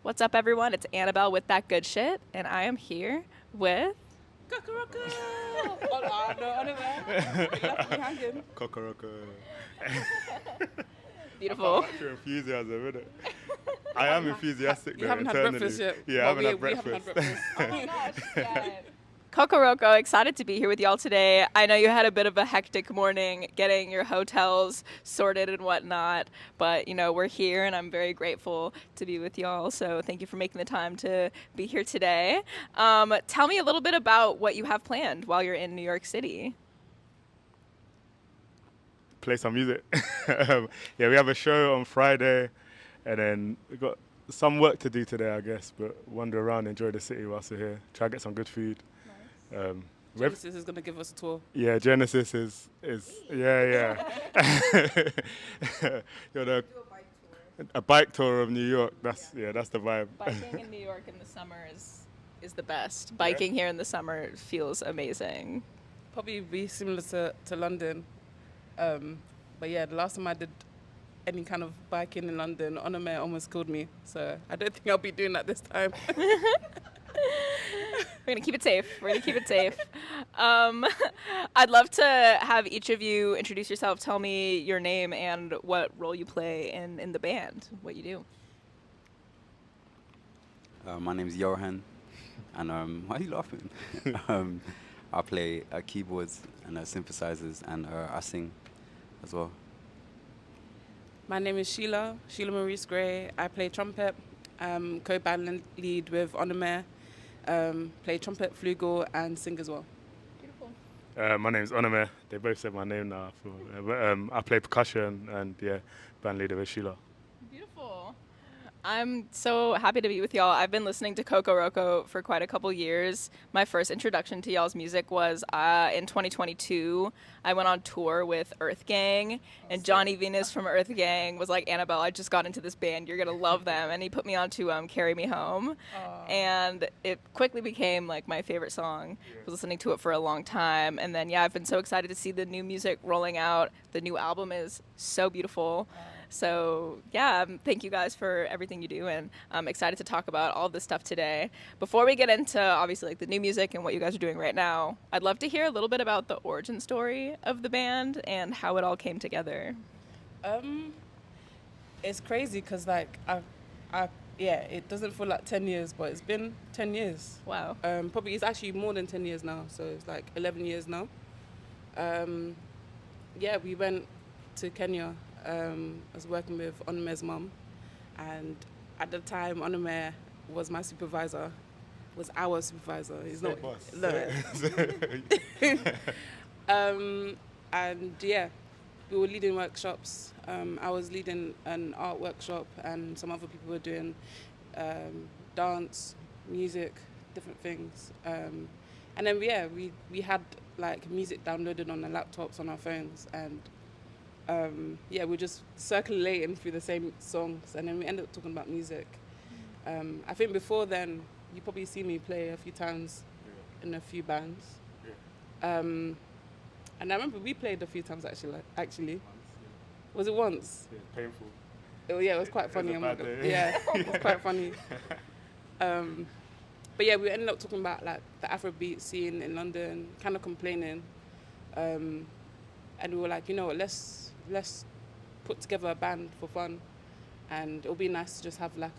What's up, everyone? It's Annabelle with That Good Shit, and I am here with. Kokoroko! Oh, no, anyway. You left me hanging. Kokoroko. Beautiful. That's your enthusiasm, isn't it? I am enthusiastic. You haven't had internally. breakfast yet. Yeah, Well, I haven't had we breakfast. haven't had breakfast. Oh my gosh, yeah. Kokoroko, excited to be here with y'all today. I know you had a bit of a hectic morning getting your hotels sorted and whatnot, but we're here and I'm very grateful to be with y'all. So thank you for making the time to be here today. Tell me a little bit about what you have planned while you're in New York City. Play some music. Yeah, we have a show on Friday, and then we got some work to do today, I guess. But wander around, enjoy the city whilst we're here. Try to get some good food. Genesis is going to give us a tour. Yeah, Genesis is yeah. You're a bike tour of New York. That's the vibe. Biking in New York in the summer is the best. Biking here in the summer feels amazing. Probably be similar to London. But yeah, the last time I did any kind of biking in London, Onome almost killed me. So I don't think I'll be doing that this time. We're going to keep it safe. I'd love to have each of you introduce yourself, tell me your name and what role you play in the band, what you do. My name's Johan, and why are you laughing? I play keyboards and synthesizers, and I sing as well. My name is Sheila Maurice Gray. I play trumpet, co-band lead with Onome, play trumpet, flugel, and sing as well. Beautiful. My name's Onome. They both said my name now. I play percussion and band leader with Sheila. Beautiful. I'm so happy to be with y'all. I've been listening to Kokoroko for quite a couple years. My first introduction to y'all's music was in 2022. I went on tour with Earth Gang, and Johnny Venus from Earth Gang was like, Annabelle, I just got into this band. You're going to love them. And he put me on to Carry Me Home. And it quickly became like my favorite song. I was listening to it for a long time. And then, I've been so excited to see the new music rolling out. The new album is so beautiful. So, thank you guys for everything you do, and I'm excited to talk about all this stuff today. Before we get into, obviously, like the new music and what you guys are doing right now, I'd love to hear a little bit about the origin story of the band and how it all came together. It's crazy because, like, it doesn't feel like 10 years, but it's been 10 years. Wow. Probably it's actually more than 10 years now, so it's like 11 years now. We went to Kenya. I was working with Onome's mum, and at the time Onome was my supervisor, was our supervisor. He's not boss. No. We were leading workshops. I was leading an art workshop, and some other people were doing dance, music, different things. And then we had like music downloaded on the laptops on our phones, and we're just circulating through the same songs, and then we ended up talking about music. I think before then, you probably see me play a few times in a few bands. And I remember we played a few times actually. Was it once? Yeah, painful. It was quite funny. It was a bad day. Yeah, it was quite funny. We ended up talking about like the Afrobeat scene in London, kind of complaining. And we were like, let's put together a band for fun, and it'll be nice to just have like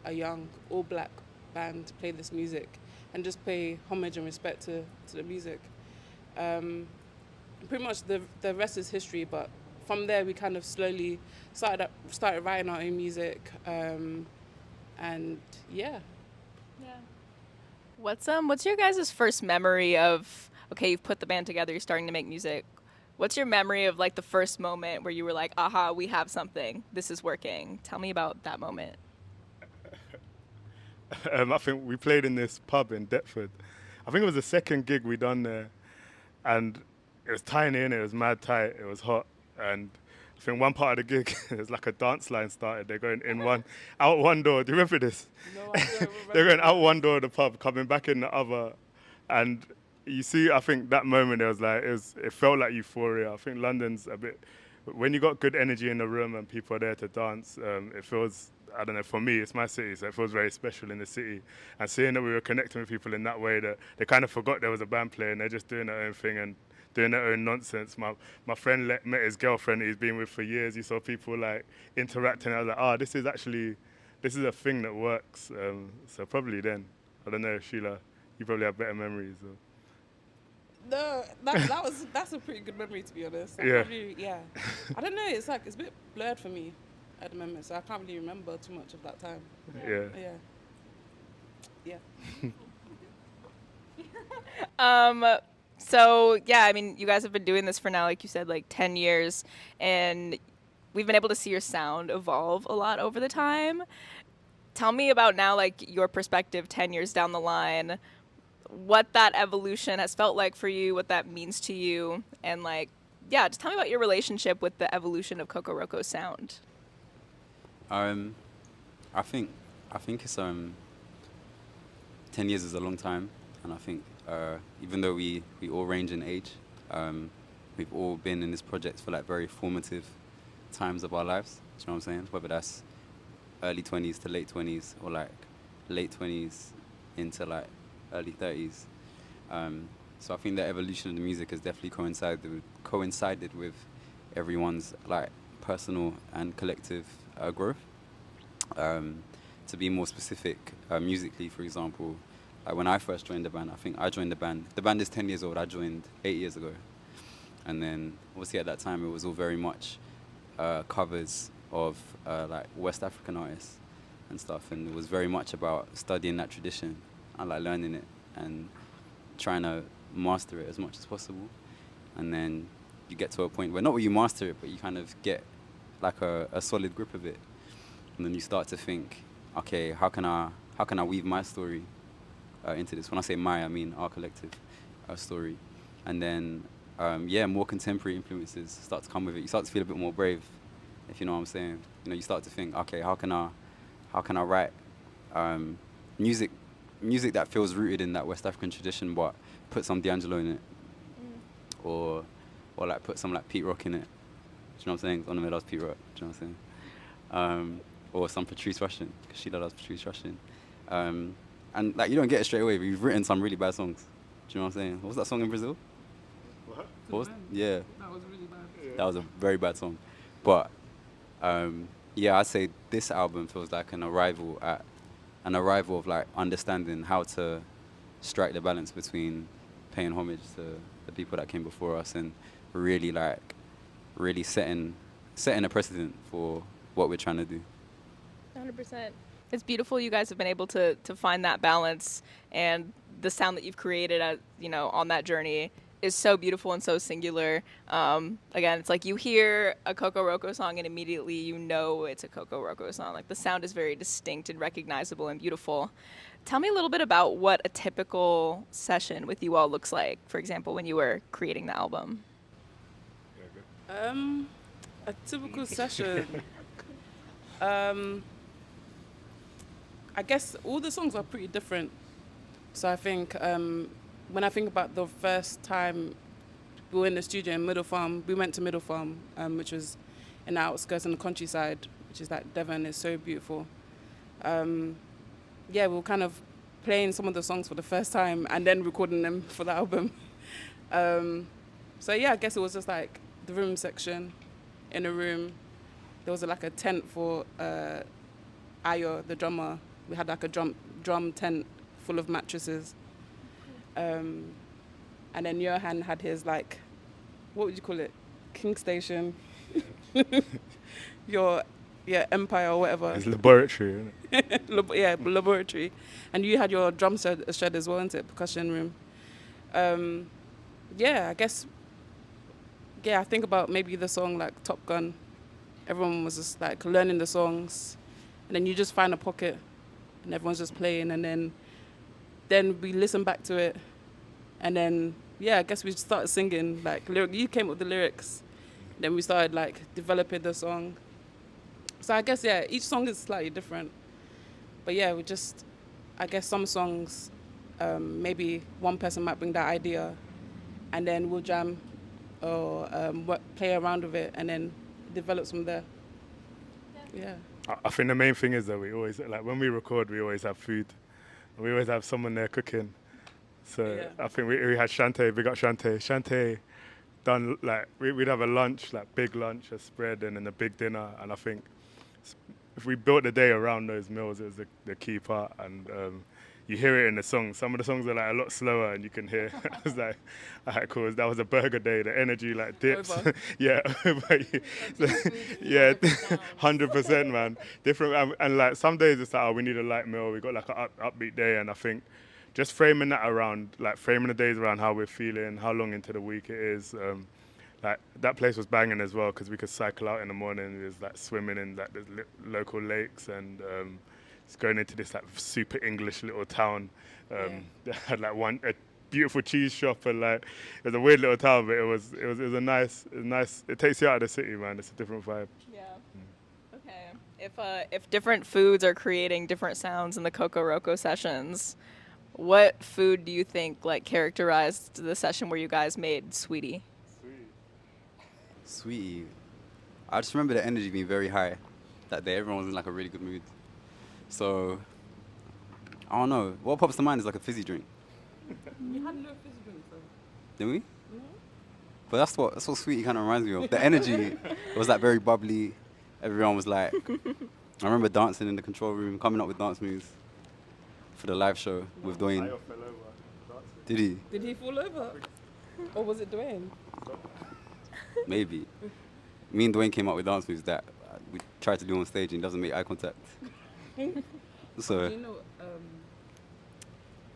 a young all black band play this music and just pay homage and respect to the music. Pretty much the rest is history, but from there we kind of slowly started writing our own music, What's your guys' first memory of, okay, you've put the band together, you're starting to make music. What's your memory of like the first moment where you were like, aha, we have something, this is working? Tell me about that moment. I think we played in this pub in Deptford. I think it was the second gig we done there, and it was tiny and it was mad tight. It was hot, and I think one part of the gig, there's like a dance line started. They're going out one door. Do you remember this? No, I don't remember. They're going out one door of the pub, coming back in the other, and you see, I think that moment it felt like euphoria. I think London's a bit, when you got good energy in the room and people are there to dance, it feels I don't know, for me, it's my city, so it feels very special in the city. And seeing that we were connecting with people in that way, that they kind of forgot there was a band playing, they're just doing their own thing and doing their own nonsense. My friend met his girlfriend he's been with for years. He saw people like interacting. I was like, this is a thing that works. So probably then, I don't know, Sheila, you probably have better memories. Or. No, that's a pretty good memory, to be honest. Yeah. I don't know. It's like it's a bit blurred for me at the moment, so I can't really remember too much of that time. Yeah. So yeah, I mean, you guys have been doing this for now, like you said, like 10 years, and we've been able to see your sound evolve a lot over the time. Tell me about now, like your perspective 10 years down the line, what that evolution has felt like for you, what that means to you, and like, yeah, just tell me about your relationship with the evolution of Kokoroko's sound. I think it's 10 years is a long time, and I think even though we all range in age, we've all been in this project for like very formative times of our lives. Do you know what I'm saying? Whether that's early 20s to late 20s, or like late 20s into like early 30s. So I think the evolution of the music has definitely coincided with everyone's like personal and collective growth. To be more specific, musically, for example, when I first joined the band, I think I joined the band is 10 years old, I joined 8 years ago. And then obviously at that time it was all very much covers of like West African artists and stuff, and it was very much about studying that tradition and like learning it and trying to master it as much as possible. And then you get to a point where not where you master it, but you kind of get like a solid grip of it. And then you start to think, okay, how can I weave my story into this? When I say my, I mean our collective story. And then, more contemporary influences start to come with it. You start to feel a bit more brave, if you know what I'm saying. You know, you start to think, okay, how can I write music that feels rooted in that West African tradition, but put some D'Angelo in it, or like put some like Pete Rock in it. Do you know what I'm saying? On the middle, Pete Rock. Do you know what I'm saying? Or some Patrice Rushen, because Sheila loves Patrice Rushen. And like you don't get it straight away, but you've written some really bad songs. Do you know what I'm saying? What was that song in Brazil? What? Yeah. That was really bad. Yeah. That was a very bad song. But I'd say this album feels like an arrival of like understanding how to strike the balance between paying homage to the people that came before us and really setting a precedent for what we're trying to do. 100%. It's beautiful you guys have been able to find that balance, and the sound that you've created on that journey is so beautiful and so singular. Again, it's like you hear a Kokoroko song and immediately you know it's a Kokoroko song. Like the sound is very distinct and recognizable and beautiful. Tell me a little bit about what a typical session with you all looks like, for example, when you were creating the album. A typical session. I guess all the songs are pretty different. So I think when I think about the first time we were in the studio in Middle Farm, we went to Middle Farm, which was in the outskirts in the countryside, which is like Devon, is so beautiful. We were kind of playing some of the songs for the first time and then recording them for the album. I guess it was just like the room section in a room. There was like a tent for Ayo, the drummer. We had like a drum tent full of mattresses. And then Johan had his like, what would you call it? King Station. Your empire or whatever. It's laboratory, isn't it? Laboratory. And you had your drum shed as well, isn't it? Percussion room. I guess, I think about maybe the song like Top Gun. Everyone was just like learning the songs, and then you just find a pocket and everyone's just playing, and then we listen back to it, and then I guess we started singing like you came up with the lyrics, then we started like developing the song. So I guess each song is slightly different, but I guess some songs maybe one person might bring that idea, and then we'll jam or play around with it, and then develops from there. Yeah. I think the main thing is that we always, like when we record, we always have food. We always have someone there cooking. So Yeah. I think we had Shantae, big up Shantae. Shantae done like we'd have a lunch, like big lunch, a spread, and then a big dinner. And I think if we built the day around those meals, it was the key part. And you hear it in the songs. Some of the songs are like a lot slower, and you can hear. I was like, alright, cool. That was a burger day. The energy like dips. Over. Yeah, yeah, 100%, man. Different, and like some days it's like, oh, we need a light meal. We got like an upbeat day, and I think just framing that around, like framing the days around how we're feeling, how long into the week it is. Like that place was banging as well because we could cycle out in the morning. There's like swimming in like the local lakes and it's going into this like super English little town. That had like a beautiful cheese shop and like it was a weird little town, but it was a nice. It takes you out of the city, man. It's a different vibe. Yeah. Okay. If different foods are creating different sounds in the Kokoroko sessions, what food do you think like characterized the session where you guys made Sweetie? Sweetie. I just remember the energy being very high that day. Everyone was in like a really good mood. So, I don't know. What pops to mind is like a fizzy drink. We had no fizzy drinks though. Did we? But that's what Sweetie kind of reminds me of. The energy it was like very bubbly. Everyone was like, I remember dancing in the control room, coming up with dance moves for the live show with Dwayne. Did he? Did he fall over? Or was it Dwayne? Maybe. Me and Dwayne came up with dance moves that we tried to do on stage and he doesn't make eye contact. So.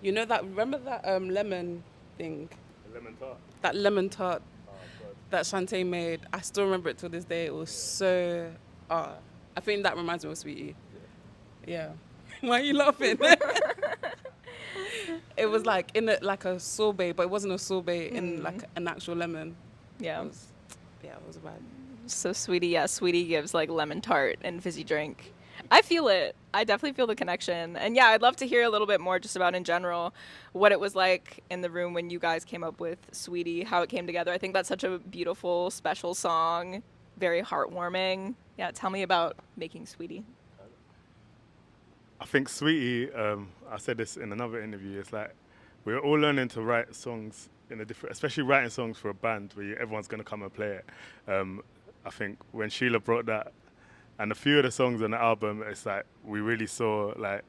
You know that, remember that lemon thing? Lemon tart. That lemon tart Oh, God. that Shantae made. I still remember it till this day. It was so, I think that reminds me of Sweetie. Yeah. Why are you laughing? It was like like a sorbet, but it wasn't a sorbet in like an actual lemon. Yeah. It was bad. So Sweetie gives like lemon tart and fizzy drink. I feel it. I definitely feel the connection. And yeah, I'd love to hear a little bit more just about in general what it was like in the room when you guys came up with Sweetie, how it came together. I think that's such a beautiful, special song, very heartwarming. Yeah, tell me about making Sweetie. I think Sweetie, I said this in another interview, it's like we're all learning to write songs in a different, especially writing songs for a band where everyone's going to come and play it. I think when Sheila brought that, and a few of the songs on the album, it's like we really saw like,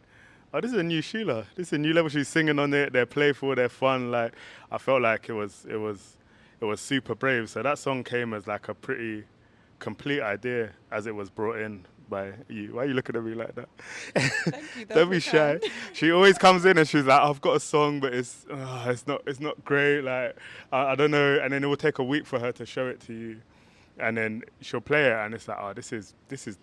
oh, this is a new Sheila. This is a new level. She's singing on it. They're playful. They're fun. Like I felt like it was super brave. So that song came as like a pretty complete idea as it was brought in by you. Why are you looking at me like that? Thank you. Don't be shy. She always comes in and she's like, I've got a song, but it's not great. Like I don't know. And then it will take a week for her to show it to you. And then she'll play it, and it's like, oh, this is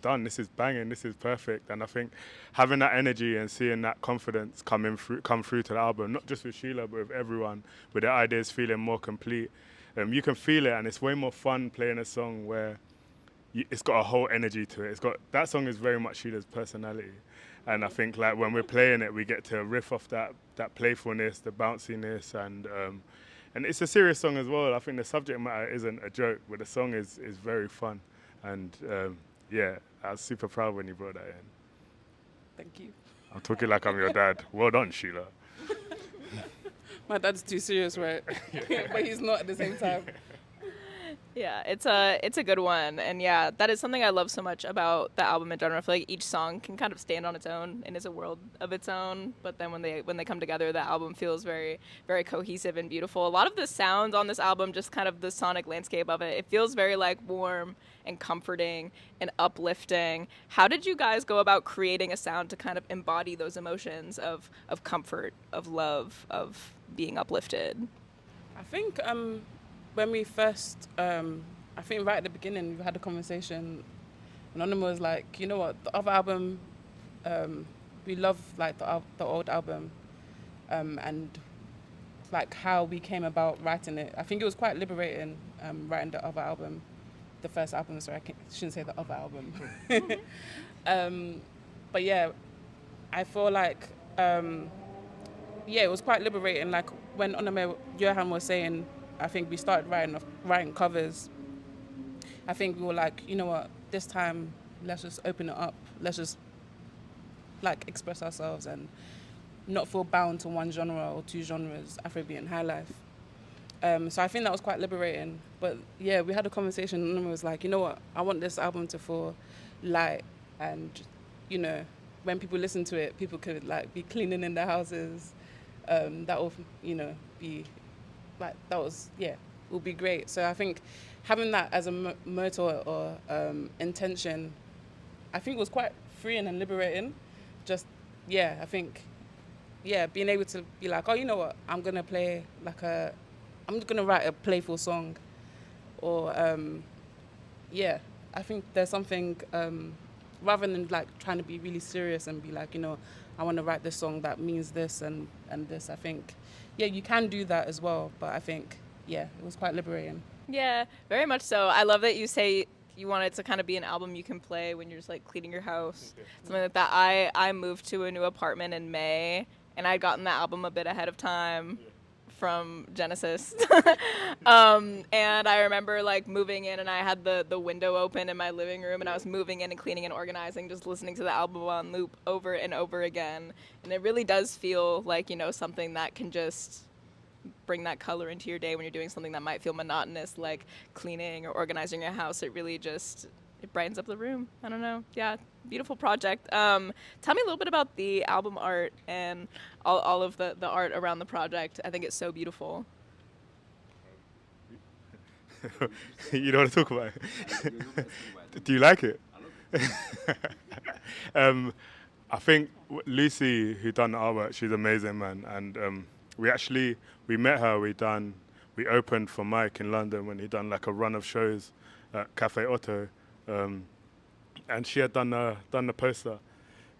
done, this is banging, this is perfect. And I think having that energy and seeing that confidence come through to the album, not just with Sheila, but with everyone, with their ideas feeling more complete. You can feel it, and it's way more fun playing a song where it's got a whole energy to it. That song is very much Sheila's personality, and I think like when we're playing it, we get to riff off that playfulness, the bounciness, and it's a serious song as well. I think the subject matter isn't a joke, but the song is very fun. And yeah, I was super proud when you brought that in. Thank you. I'm talking like I'm your dad. Well done, Sheila. My dad's too serious, right? But he's not at the same time. Yeah, it's a good one, and yeah, that is something I love so much about the album in general. I feel like each song can kind of stand on its own and is a world of its own. But then when they come together, the album feels very, very cohesive and beautiful. A lot of the sounds on this album, just kind of the sonic landscape of it, it feels very like warm and comforting and uplifting. How did you guys go about creating a sound to kind of embody those emotions of comfort, of love, of being uplifted? I think when we first, I think right at the beginning, we had a conversation. Anonymous was like, you know what, the other album, we love like the old album, and like how we came about writing it. I think it was quite liberating writing the other album, the first album. Sorry, I shouldn't say the other album. But yeah, I feel like it was quite liberating. Like when Onome Johan was saying, I think we started writing covers. I think we were like, you know what, this time let's just open it up. let's just like express ourselves and not feel bound to one genre or two genres, Afrobeat and high life. So I think that was quite liberating. But yeah, we had a conversation and it was like, you know what, I want this album to feel light and, you know, when people listen to it, people could like be cleaning in their houses. That will, you know, be like, that was, yeah, will be great. So I think having that as a motto or intention, I think was quite freeing and liberating. Just, yeah, I think, yeah, being able to be like, oh, you know what, I'm going to write a playful song. Or, yeah, I think there's something, rather than like trying to be really serious and be like, you know, I want to write this song that means this and this, I think, yeah, you can do that as well. But I think, yeah, it was quite liberating. Yeah, very much so. I love that you say you want it to kind of be an album you can play when you're just like cleaning your house, something like that. I moved to a new apartment in May, and I'd gotten the album a bit ahead of time from Genesis. And I remember like moving in, and I had the window open in my living room, and I was moving in and cleaning and organizing, just listening to the album on loop over and over again. And it really does feel like, you know, something that can just bring that color into your day when you're doing something that might feel monotonous, like cleaning or organizing your house. It really just, it brightens up the room. I don't know. Yeah, beautiful project. Tell me a little bit about the album art and all of the art around the project. I think it's so beautiful. You don't want to talk about it? Do you like it? I think Lucy, who done the artwork, she's amazing, man. And we met her. We opened for Mike in London when he done like a run of shows at Cafe Otto, and she had done the poster.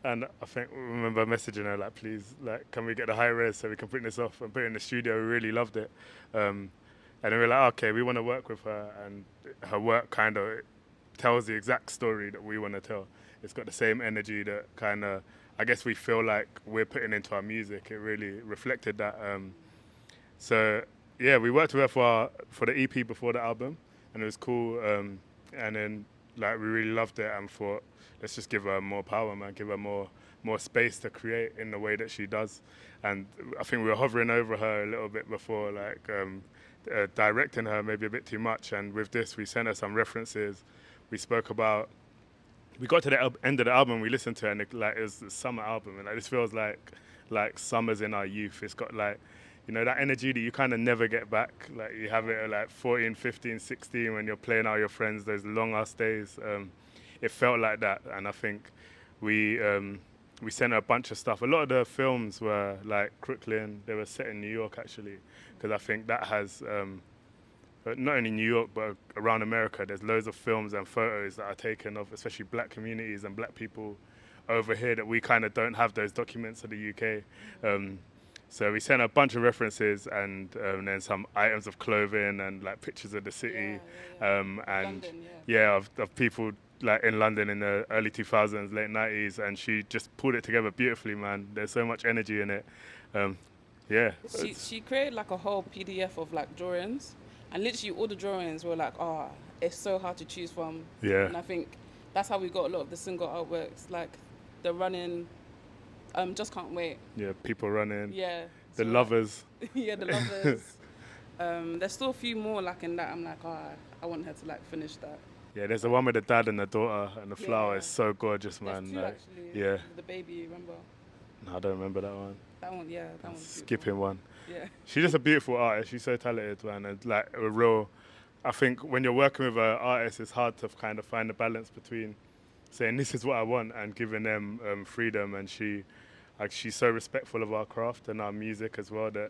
And I think I remember messaging her like, please, like, can we get the high res so we can print this off and put it in the studio? We really loved it. And then we were like, okay, we want to work with her, and her work kind of tells the exact story that we want to tell. It's got the same energy that kind of, I guess we feel like we're putting into our music. It really reflected that. So yeah, we worked with her for the EP before the album, and it was cool. And then like we really loved it and thought, let's just give her more power, man. Give her more space to create in the way that she does. And I think we were hovering over her a little bit before, like directing her maybe a bit too much. And with this, we sent her some references. We spoke about. We got to the end of the album. We listened to it, and it was the summer album, and like this feels like summers in our youth. It's got like, you know, that energy that you kind of never get back. Like you have it at like 14, 15, 16 when you're playing out with your friends, those long ass days. It felt like that, and I think we sent her a bunch of stuff. A lot of the films were like Crooklyn. They were set in New York actually, because I think that has not only New York but around America. There's loads of films and photos that are taken of especially black communities and black people over here that we kind of don't have those documents in the UK. So we sent a bunch of references and then some items of clothing and like pictures of the city, and London, of people like in London in the early 2000s, late 90s, and she just pulled it together beautifully, man. There's so much energy in it. She created like a whole PDF of like drawings, and literally all the drawings were like, oh, it's so hard to choose from. Yeah. And I think that's how we got a lot of the single artworks, like the running. Just can't wait. Yeah, people running. Yeah. The lovers. Yeah, the lovers. There's still a few more like in that. I'm like, I want her to like finish that. Yeah, there's the one with the dad and the daughter and the flower. Yeah. It's so gorgeous, There's man. two Like, actually. yeah. The baby, remember? No, I don't remember that one. That one, yeah. That one's Skipping one. Yeah. She's just a beautiful artist. She's so talented, man. And like a real, I think when you're working with an artist, it's hard to kind of find the balance between saying this is what I want and giving them freedom. And she's so respectful of our craft and our music as well that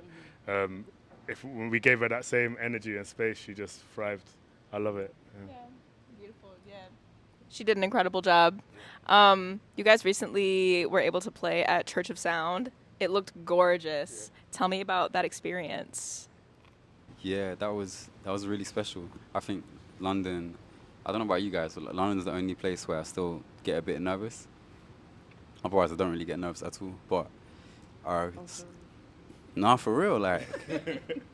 when we gave her that same energy and space, she just thrived. I love it. Yeah, beautiful. Yeah, she did an incredible job. You guys recently were able to play at Church of Sound. It looked gorgeous. Yeah. Tell me about that experience. Yeah, that was really special. I think London, I don't know about you guys, but London's the only place where I still get a bit nervous. Otherwise, I don't really get nervous at all. But, nah, for real, like,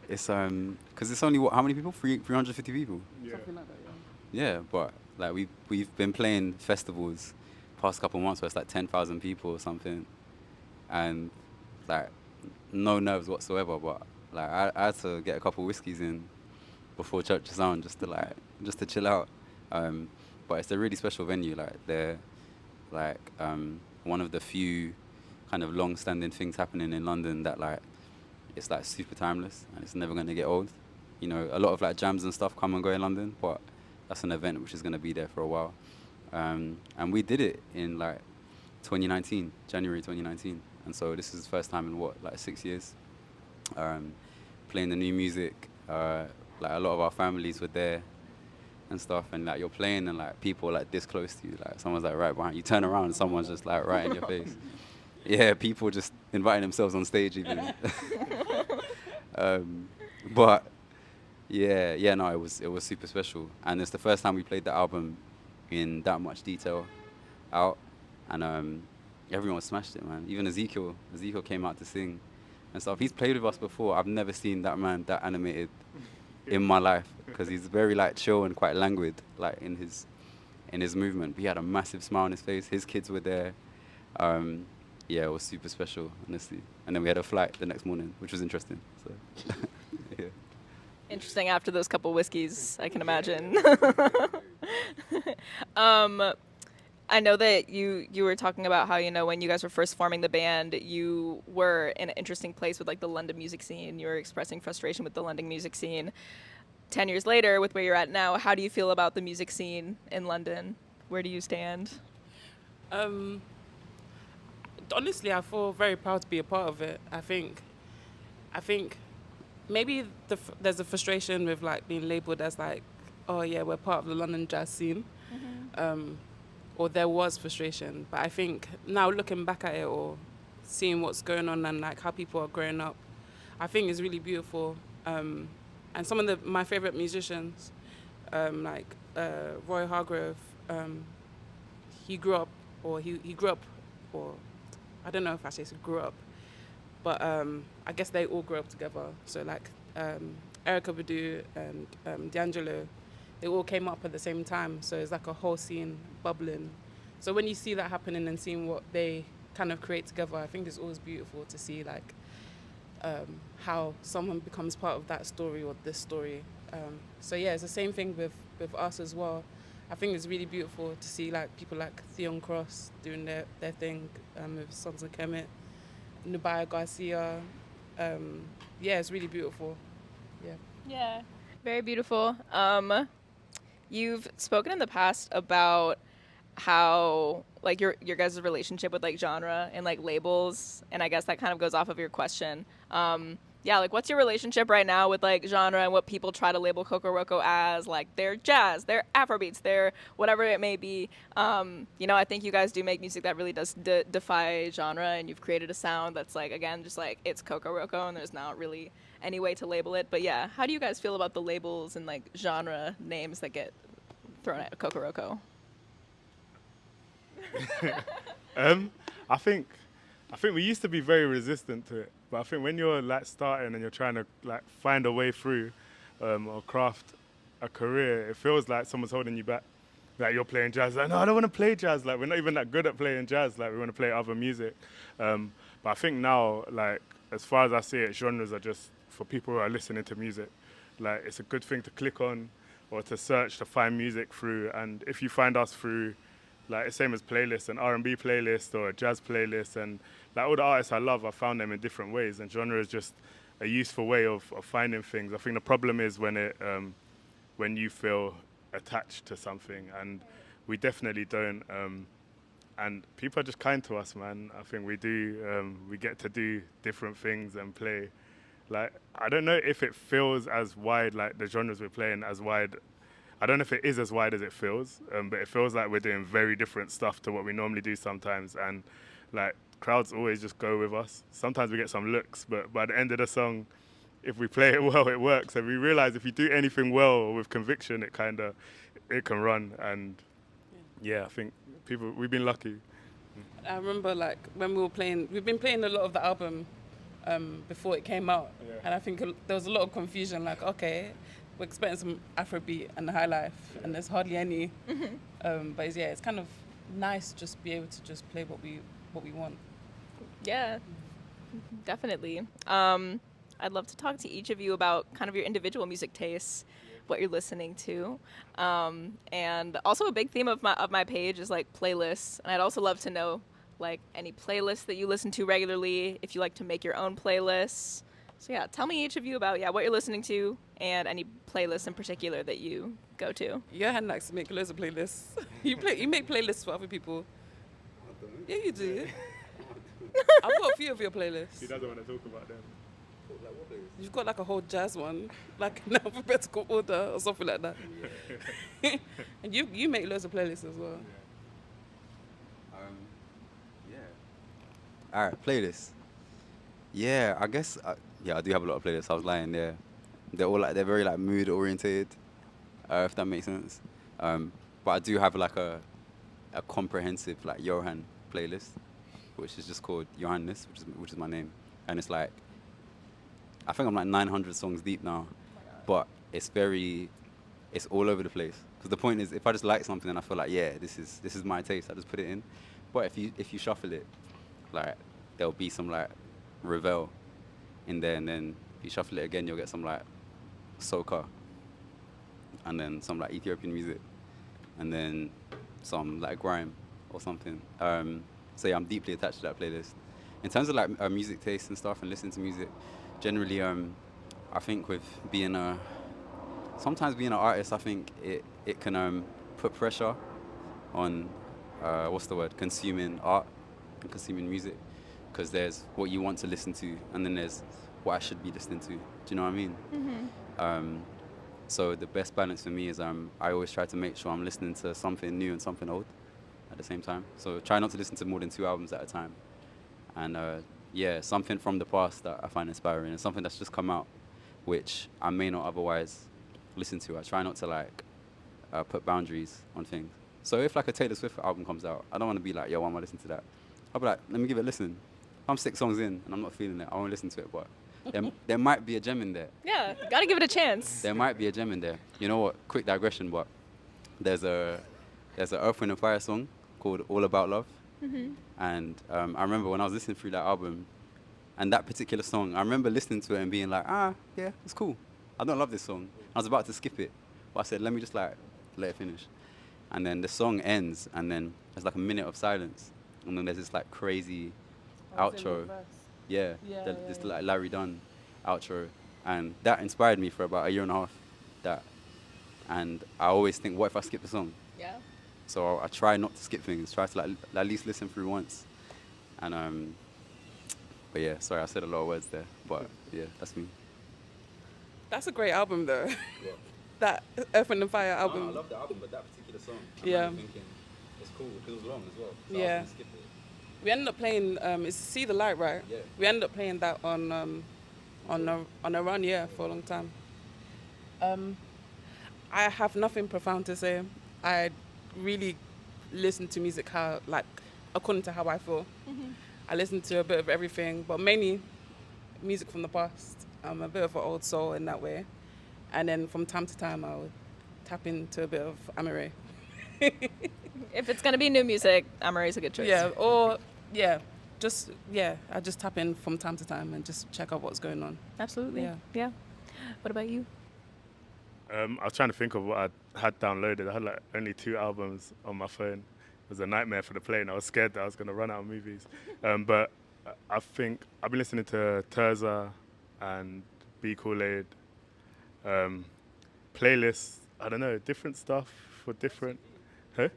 it's because it's only how many people? 350 people. Yeah. Something like that. Yeah, but like we've been playing festivals past couple months where it's like 10,000 people or something, and like no nerves whatsoever. But like I had to get a couple whiskeys in before Church of Sound just to chill out. But it's a really special venue. Like they're like one of the few kind of long-standing things happening in London that like it's like super timeless and it's never going to get old. You know, a lot of like jams and stuff come and go in London, but that's an event which is going to be there for a while. And we did it in like 2019, January 2019. And so this is the first time in what, like 6 years, playing the new music. Like a lot of our families were there and stuff, and like you're playing and like people like this close to you, like someone's like right behind you, turn around and someone's just like right in your face. Yeah, people just inviting themselves on stage even. But yeah, no, it was super special, and it's the first time we played the album in that much detail out, and everyone smashed it, man. Even Ezekiel came out to sing and stuff. He's played with us before. I've never seen that man that animated in my life, because he's very like chill and quite languid like in his movement, but he had a massive smile on his face. His kids were there. Yeah, it was super special, honestly. And then we had a flight the next morning, which was interesting. So yeah. Interesting after those couple whiskeys, I can imagine. I know that you were talking about how, you know, when you guys were first forming the band, you were in an interesting place with like the London music scene. You were expressing frustration with the London music scene. 10 years later, with where you're at now, how do you feel about the music scene in London? Where do you stand? Honestly, I feel very proud to be a part of it. I think maybe there's a frustration with like being labelled as like, oh yeah, we're part of the London jazz scene. Mm-hmm. Or there was frustration, but I think now looking back at it or seeing what's going on and like how people are growing up, I think is really beautiful. And some of my favorite musicians, like Roy Hargrove, he grew up, or I don't know if I say grew up, but I guess they all grew up together. So like Erykah Badu and D'Angelo, they all came up at the same time. So it's like a whole scene bubbling. So when you see that happening and seeing what they kind of create together, I think it's always beautiful to see like how someone becomes part of that story or this story. So yeah, it's the same thing with us as well. I think it's really beautiful to see like people like Theon Cross doing their thing with Sons of Kemet, Nubaya Garcia. Yeah, it's really beautiful. Yeah. Yeah, very beautiful. You've spoken in the past about how like your guys' relationship with like genre and like labels, and I guess that kind of goes off of your question. Yeah, like what's your relationship right now with like genre and what people try to label Kokoroko as, like they're jazz, they're Afrobeats, they're whatever it may be. You know, I think you guys do make music that really does defy genre, and you've created a sound that's like, again, just like it's Kokoroko and there's not really any way to label it. But yeah, how do you guys feel about the labels and like genre names that get thrown at Kokoroko? I think we used to be very resistant to it, but I think when you're like starting and you're trying to like find a way through or craft a career, it feels like someone's holding you back. Like you're playing jazz, like no, I don't want to play jazz. Like we're not even that good at playing jazz. Like we want to play other music. But I think now, like as far as I see it, genres are just for people who are listening to music. Like it's a good thing to click on or to search to find music through. And if you find us through, like the same as playlists, an R&B playlist or a jazz playlist, and like all the artists I love, I found them in different ways, and genre is just a useful way of finding things. I think the problem is when you feel attached to something, and we definitely don't. And people are just kind to us, man. I think we do. We get to do different things and play. Like I don't know if it feels as wide, like the genres we're playing as wide. I don't know if it is as wide as it feels, but it feels like we're doing very different stuff to what we normally do sometimes. And like crowds always just go with us. Sometimes we get some looks, but by the end of the song, if we play it well, it works. And we realize if you do anything well or with conviction, it can run. And yeah, I think we've been lucky. I remember like when we've been playing a lot of the album before it came out. Yeah. And I think there was a lot of confusion, like, okay, we're expecting some Afrobeat and high life, and there's hardly any. But it's kind of nice to just be able to just play what we want. Yeah, definitely. I'd love to talk to each of you about kind of your individual music tastes, what you're listening to, and also a big theme of my page is like playlists. And I'd also love to know like any playlists that you listen to regularly, if you like to make your own playlists. So yeah, tell me each of you about what you're listening to and any playlists in particular that you go to. Johan likes to make loads of playlists. You make playlists for other people. Yeah, you do. I've got a few of your playlists. He doesn't want to talk about them. You've got like a whole jazz one, like in alphabetical order or something like that. And you make loads of playlists as well. Yeah. All right, playlist. Yeah, I guess. I do have a lot of playlists. I was lying there. They're all they're very like mood oriented, if that makes sense. But I do have like a comprehensive like Johan playlist, which is just called Johannes, which is my name, and it's like I think I'm like 900 songs deep now, but it's all over the place. Because the point is, if I just like something and I feel like this is my taste, I just put it in. But if you shuffle it, like there'll be some like Revel in there, and then if you shuffle it again, you'll get some like soca, and then some like Ethiopian music, and then some like grime or something. So yeah, I'm deeply attached to that playlist. In terms of like music taste and stuff and listening to music, generally, I think with sometimes being an artist, I think it can put pressure on consuming art and consuming music, because there's what you want to listen to, and then there's what I should be listening to. Do you know what I mean? Mm-hmm. So the best balance for me is I always try to make sure I'm listening to something new and something old at the same time. So try not to listen to more than 2 albums at a time. And something from the past that I find inspiring, and something that's just come out, which I may not otherwise listen to. I try not to like put boundaries on things. So if like a Taylor Swift album comes out, I don't want to be like, yo, why am I listening to that? I'll be like, let me give it a listen. If I'm 6 songs in and I'm not feeling it, I won't listen to it. But there might be a gem in there. Yeah, gotta give it a chance. There might be a gem in there. You know what? Quick digression, but there's a Earth, Wind and Fire song called All About Love. Mm-hmm. And I remember when I was listening through that album and that particular song, I remember listening to it and being like, yeah, it's cool. I don't love this song. I was about to skip it, but I said, let me just like let it finish. And then the song ends, and then there's like a minute of silence, and then there's this like crazy outro. This like Larry Dunn outro, and that inspired me for about a year and a half. And I always think, what if I skip the song? Yeah. So I try not to skip things. Try to like at least listen through once. And but yeah, sorry, I said a lot of words there, but yeah, that's me. That's a great album though. Yeah. That Earth, Wind and Fire album. I love the album, but that particular song, I'm thinking it's cool because it was long as well. So yeah. I was gonna skip it. We ended up playing it's See the Light, right? Yeah. We ended up playing that on a run, for a long time. I have nothing profound to say. I really listen to music according to how I feel. Mm-hmm. I listen to a bit of everything, but mainly music from the past. I'm a bit of an old soul in that way. And then from time to time, I'll tap into a bit of Amare. If it's gonna be new music, Amare's a good choice. I just tap in from time to time and just check out what's going on. Absolutely. Yeah. What about you? I was trying to think of what I had downloaded. I had like only 2 albums on my phone. It was a nightmare for the plane. I was scared that I was going to run out of movies. But I think I've been listening to Terza and B Kool-Aid. Playlists, I don't know, different stuff for different... Huh?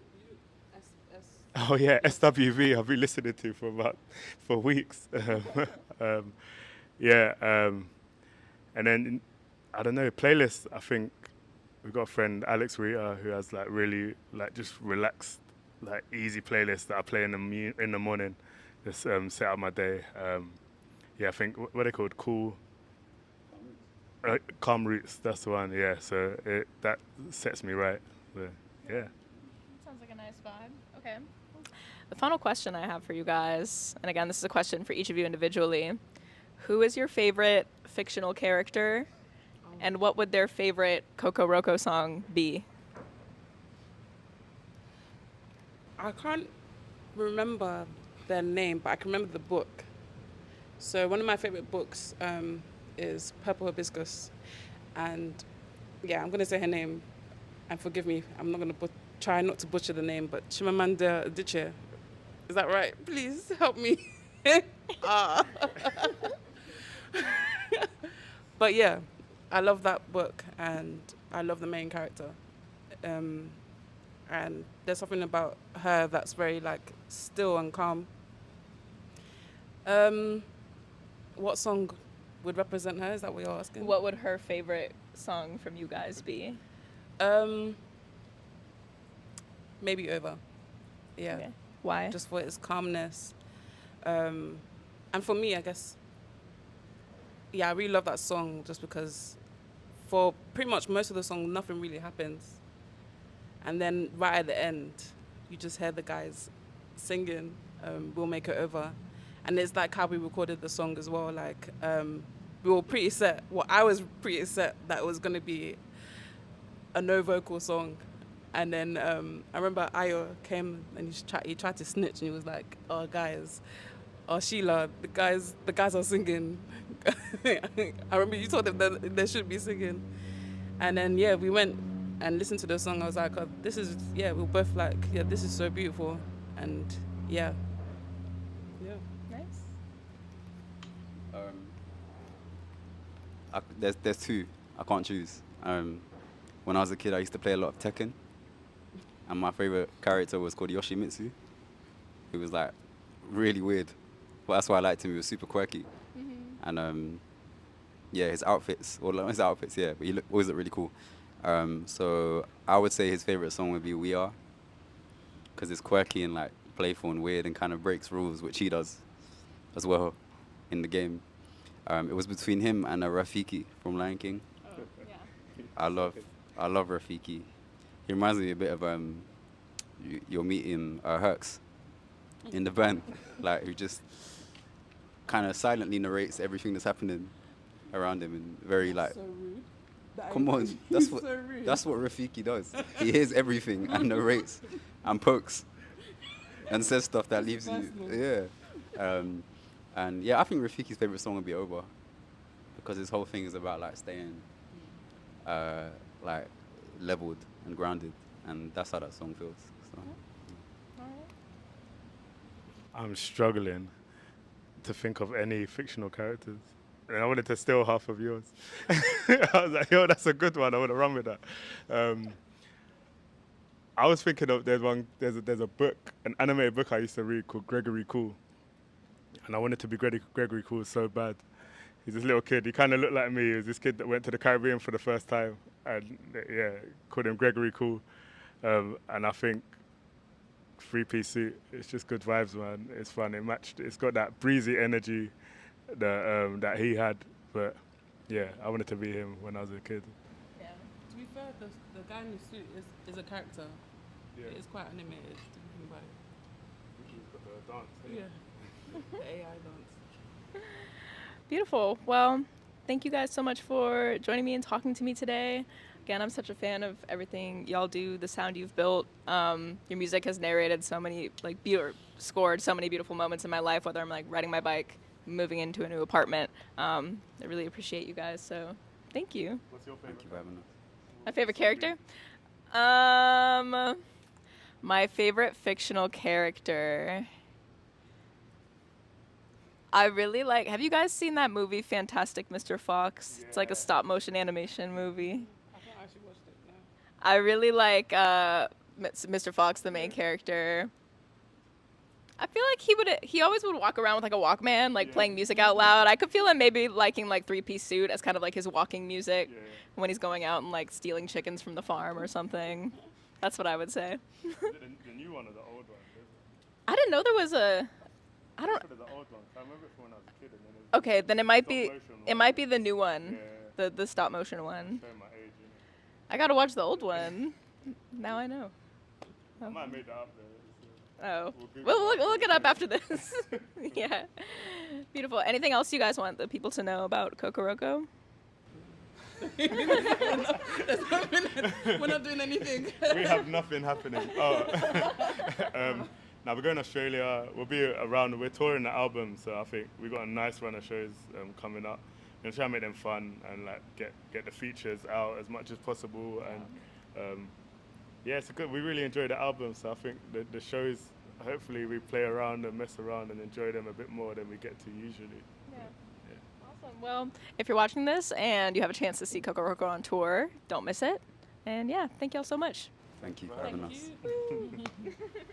Oh yeah, SWV I've been listening to for weeks. And then, I don't know, playlists, I think we've got a friend, Alex Rita, who has like really like just relaxed, like easy playlists that I play in the morning, just set out my day. I think, what are they called? Calm Roots, that's the one, yeah. So that sets me right. But, yeah. Sounds like a nice vibe. Okay. The final question I have for you guys, and again, this is a question for each of you individually. Who is your favorite fictional character, and what would their favorite Kokoroko song be? I can't remember their name, but I can remember the book. So one of my favorite books is Purple Hibiscus, and yeah, I'm gonna say her name, and forgive me, I'm not gonna try not to butcher the name, but Chimamanda Adichie. Is that right? Please help me. Ah. But yeah, I love that book, and I love the main character. And there's something about her that's very like still and calm. What song would represent her? Is that what you're asking? What would her favorite song from you guys be? Um, maybe Over. Yeah. Okay. Why? Just for its calmness. And for me, I guess, yeah, I really love that song just because for pretty much most of the song, nothing really happens. And then right at the end, you just hear the guys singing, We'll Make It Over. And it's like how we recorded the song as well. Like, we were pretty set. Well, I was pretty set that it was going to be a no vocal song. And then I remember Ayo came and he tried to snitch and he was like, oh, guys, oh, Sheila, the guys are singing. I remember you told them that they should be singing. And then, yeah, we went and listened to the song. I was like, oh, this is, yeah, we were both like, yeah, this is so beautiful. And yeah. Yeah. Nice. There's two. I can't choose. When I was a kid, I used to play a lot of Tekken, and my favorite character was called Yoshimitsu. He was like really weird, but that's why I liked him. He was super quirky, and yeah, his outfits, yeah, but he always looked really cool. So I would say his favorite song would be "We Are," because it's quirky and like playful and weird and kind of breaks rules, which he does as well in the game. It was between him and Rafiki from Lion King. Oh, yeah. I love Rafiki. He reminds me a bit of you'll meet him Herx in the band, like who just kind of silently narrates everything that's happening around him and very like. So rude. Come on, that's what so rude. that's what Rafiki does. He hears everything and narrates and pokes and says stuff that leaves you. Yeah. And yeah, I think Rafiki's favorite song would be Over, because his whole thing is about like staying like leveled and grounded, and that's how that song feels. So. I'm struggling to think of any fictional characters. And I wanted to steal half of yours. I was like, yo, that's a good one. I want to run with that. I was thinking of there's a book, an animated book I used to read called Gregory Cool. And I wanted to be Gregory Cool so bad. He's this little kid. He kind of looked like me. He was this kid that went to the Caribbean for the first time. And yeah, called him Gregory Cool. And I think three-piece suit, it's just good vibes, man. It's fun. It matched. It's got that breezy energy that he had. But yeah, I wanted to be him when I was a kid. Yeah. To be fair, the guy in the suit is a character. Yeah. It is quite animated to think about it. He's got the dance. Yeah. The AI dance. Beautiful. Well, thank you guys so much for joining me and talking to me today. Again, I'm such a fan of everything y'all do, the sound you've built. Your music has narrated so many, scored so many beautiful moments in my life, whether I'm like riding my bike, moving into a new apartment. I really appreciate you guys, so thank you. What's your favorite? Thank you for having us. My favorite character? My favorite fictional character. I really like, have you guys seen that movie, Fantastic Mr. Fox? Yeah. It's like a stop motion animation movie. I haven't actually watched it now. I really like Mr. Fox, the main character. I feel like he always would walk around with like a Walkman, like playing music out loud. I could feel him maybe liking like three-piece suit as kind of like his walking music when he's going out and like stealing chickens from the farm or something. That's what I would say. Is it the new one or the old one? I didn't know there was a. I don't. The old one. I remember it from when I was a kid. And then it was Okay, then it might be. stop motion It one. might be the new one, Yeah. the stop motion one. Showing my age, innit? I gotta watch the old one. Now I know. I might have made that up there. Oh, We'll we'll look it up after this. Yeah, beautiful. Anything else you guys want the people to know about Kokoroko? We're not doing anything. We have nothing happening. Oh. Now we're going to Australia. We'll be around. We're touring the album, so I think we've got a nice run of shows coming up. We're gonna try and make them fun and like get the features out as much as possible. And yeah, it's good. We really enjoy the album, so I think the shows. Hopefully, we play around and mess around and enjoy them a bit more than we get to usually. Yeah. Awesome. Well, if you're watching this and you have a chance to see Kokoroko on tour, don't miss it. And yeah, thank y'all so much. Thank you for having us.